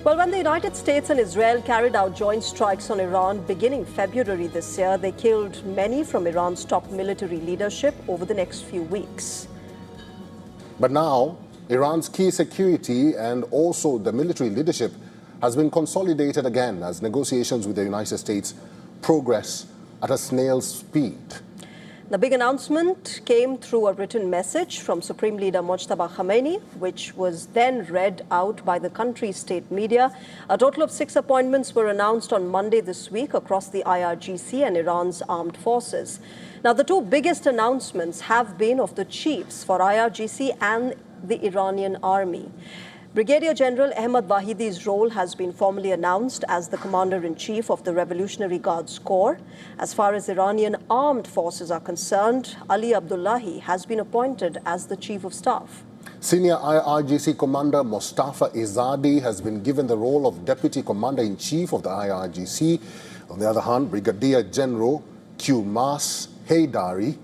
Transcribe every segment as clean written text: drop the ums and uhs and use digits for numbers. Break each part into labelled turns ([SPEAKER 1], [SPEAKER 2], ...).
[SPEAKER 1] Well, when the United States and Israel carried out joint strikes on Iran beginning February this year, they killed many from Iran's top military leadership over the next few weeks.
[SPEAKER 2] But now, Iran's key security and also the military leadership has been consolidated again as negotiations with the United States progress at a snail's speed.
[SPEAKER 1] The big announcement came through a written message from Supreme Leader Mojtaba Khamenei, which was then read out by the country's state media. A total of 6 appointments were announced on Monday this week across the IRGC and Iran's armed forces. Now, the 2 biggest announcements have been of the chiefs for IRGC and the Iranian army. Brigadier General Ahmad Wahidi's role has been formally announced as the Commander-in-Chief of the Revolutionary Guard Corps. As far as Iranian armed forces are concerned, Ali Abdullahi has been appointed as the Chief of Staff.
[SPEAKER 2] Senior IRGC Commander Mustafa Izzadi has been given the role of Deputy Commander-in-Chief of the IRGC. On the other hand, Brigadier General Qmas Haydari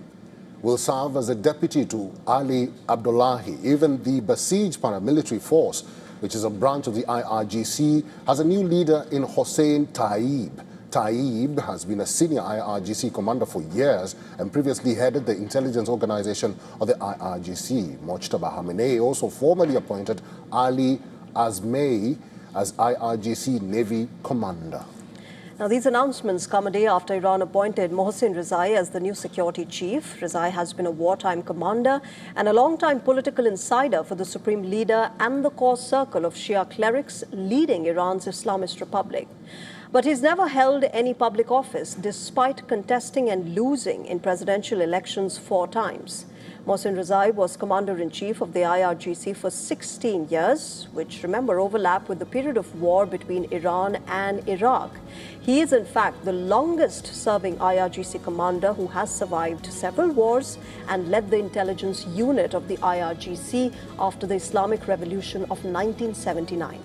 [SPEAKER 2] will serve as a deputy to Ali Abdullahi. Even the Basij paramilitary force, which is a branch of the IRGC, has a new leader in Hossein Taib. Taib has been a senior IRGC commander for years and previously headed the intelligence organization of the IRGC. Mojtaba Khamenei also formally appointed Ali Azmei as IRGC Navy commander.
[SPEAKER 1] Now, these announcements come a day after Iran appointed Mohsen Rezaei as the new security chief. Rezai has been a wartime commander and a long-time political insider for the Supreme Leader and the core circle of Shia clerics leading Iran's Islamist Republic. But he's never held any public office, despite contesting and losing in presidential elections 4 times. Mohsen Rezaei was Commander-in-Chief of the IRGC for 16 years, which, remember, overlap with the period of war between Iran and Iraq. He is, in fact, the longest-serving IRGC commander who has survived several wars and led the intelligence unit of the IRGC after the Islamic Revolution of 1979.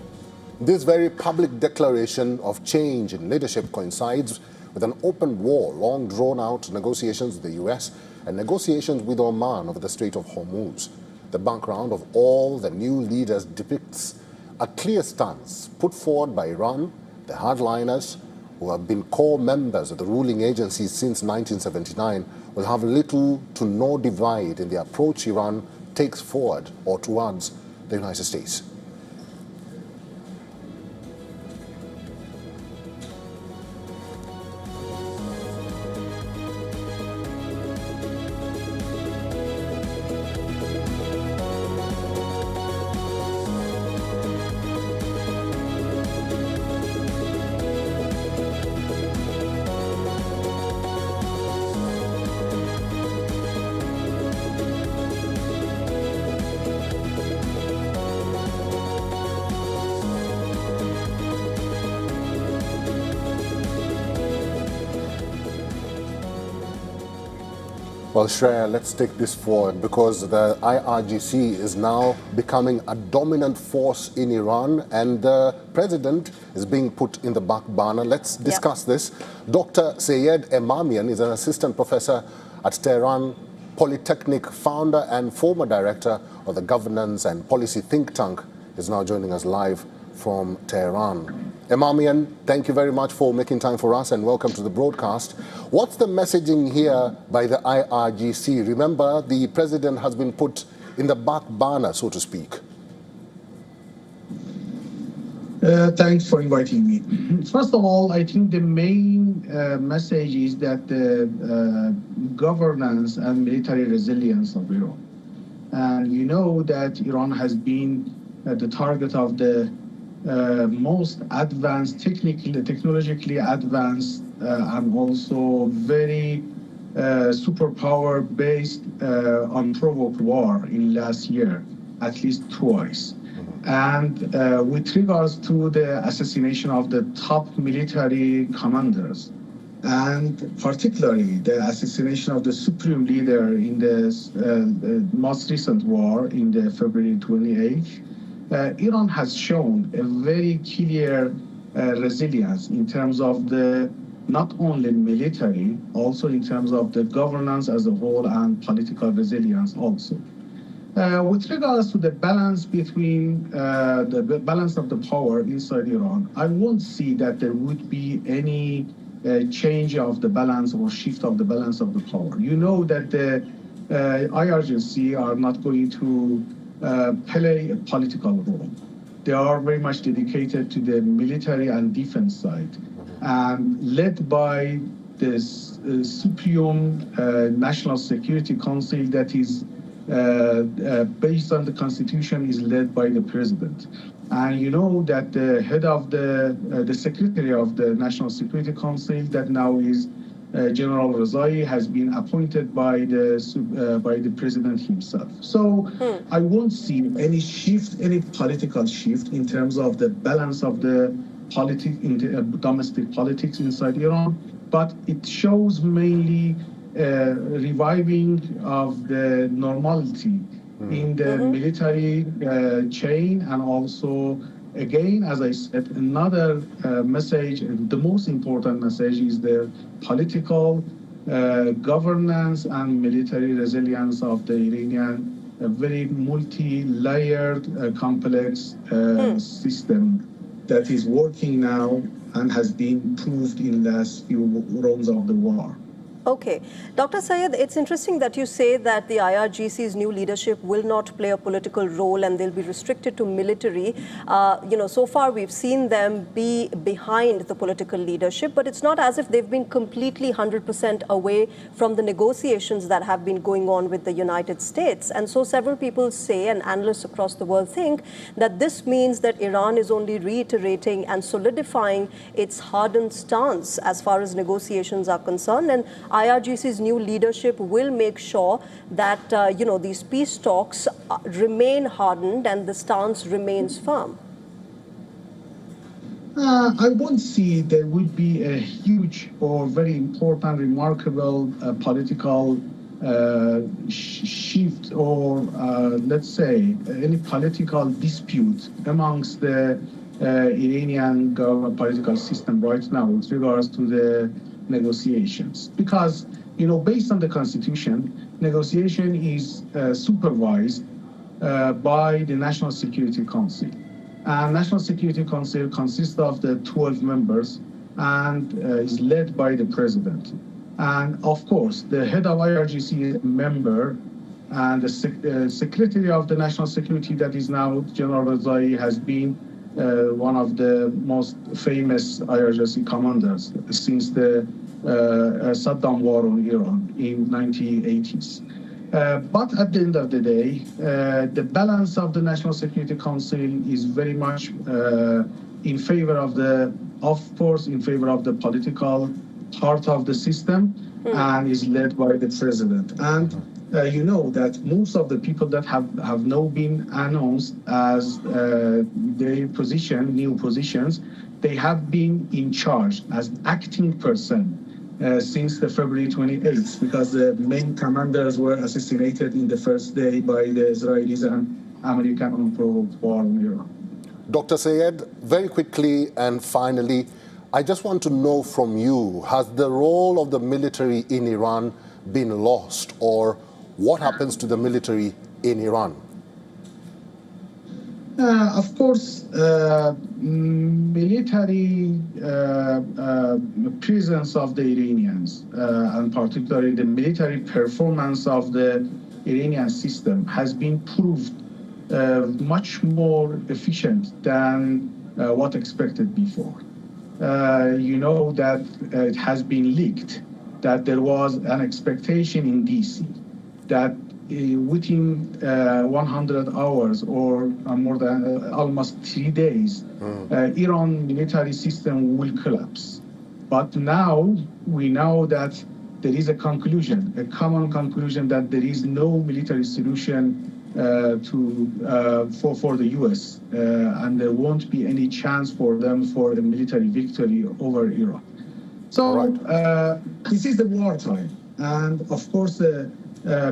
[SPEAKER 2] This very public declaration of change in leadership coincides with an open war, long drawn-out negotiations with the U.S. and negotiations with Oman over the Strait of Hormuz. The background of all the new leaders depicts a clear stance put forward by Iran, the hardliners, who have been core members of the ruling agencies since 1979, will have little to no divide in the approach Iran takes forward or towards the United States. Well, Shreya, let's take this forward because the IRGC is now becoming a dominant force in Iran and the president is being put in the back burner. Let's discuss this. Dr. Sayed Emamian is an assistant professor at Tehran Polytechnic, founder and former director of the governance and policy think tank, is now joining us live from Tehran. Emamian, thank you very much for making time for us and welcome to the broadcast. What's the messaging here by the IRGC? Remember, the president has been put in the back burner, so to speak.
[SPEAKER 3] Thanks for inviting me. First of all, I think the main message is that the governance and military resilience of Iran. And you know that Iran has been the target of the most advanced, technologically advanced, and also very superpower-based unprovoked war in last year, at least twice. And with regards to the assassination of the top military commanders, and particularly the assassination of the Supreme Leader in the most recent war in the February 28th, Iran has shown a very clear resilience in terms of the not only military, also in terms of the governance as a whole and political resilience also. With regards to the balance between the balance of the power inside Iran, I won't see that there would be any change of the balance or shift of the balance of the power. You know that the IRGC are not going to play a political role. They are very much dedicated to the military and defense side, and led by the Supreme National Security Council that is based on the Constitution, is led by the President. And you know that the head of the Secretary of the National Security Council, that now is General Rezai, has been appointed by the President himself. So I won't see any shift, any political shift in terms of the balance of the domestic politics inside Iran, but it shows mainly reviving of the normality in the military chain, and also, again, as I said, another message, the most important message, is the political governance and military resilience of the Iranian, a very multi-layered, complex system that is working now and has been proved in the last few rounds of the war.
[SPEAKER 1] Okay. Dr. Sayed, it's interesting that you say that the IRGC's new leadership will not play a political role and they'll be restricted to military. So far we've seen them be behind the political leadership, but it's not as if they've been completely 100% away from the negotiations that have been going on with the United States. And so several people say, and analysts across the world think, that this means that Iran is only reiterating and solidifying its hardened stance as far as negotiations are concerned. And IRGC's new leadership will make sure that, these peace talks remain hardened and the stance remains firm.
[SPEAKER 3] I won't see there would be a huge or very important, remarkable political shift or, let's say, any political dispute amongst the Iranian government political system right now with regards to the negotiations, because based on the Constitution, negotiation is supervised by the National Security Council, and National Security Council consists of the 12 members and is led by the President. And of course, the head of IRGC is a member, and the Secretary of the National Security, that is now General Rezai, has been one of the most famous IRGC commanders since the Saddam war on Iran in 1980s. But at the end of the day, the balance of the National Security Council is very much in favor of the political part of the system, and is led by the President. And you know that most of the people that have now been announced as their new positions, they have been in charge as acting person since the February 28th, because the main commanders were assassinated in the first day by the Israelis and American unprovoked war in Iran.
[SPEAKER 2] Dr. Sayed, very quickly and finally, I just want to know from you, has the role of the military in Iran been lost, or what happens to the military in Iran?
[SPEAKER 3] Of course, military presence of the Iranians, and particularly the military performance of the Iranian system, has been proved much more efficient than what expected before. You know that it has been leaked that there was an expectation in DC that within 100 hours or more than almost 3 days, Iran military system will collapse. But now we know that there is a conclusion, a common conclusion, that there is no military solution for the U.S. And there won't be any chance for them for a military victory over Iran. So this is the wartime, and of course the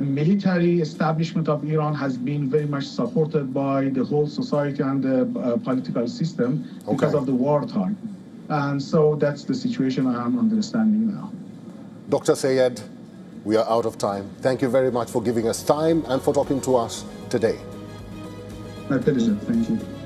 [SPEAKER 3] military establishment of Iran has been very much supported by the whole society and the political system because of the wartime. And so that's the situation I am understanding now.
[SPEAKER 2] Dr. Sayed, we are out of time. Thank you very much for giving us time and for talking to us. today.
[SPEAKER 3] My pleasure. Thank you.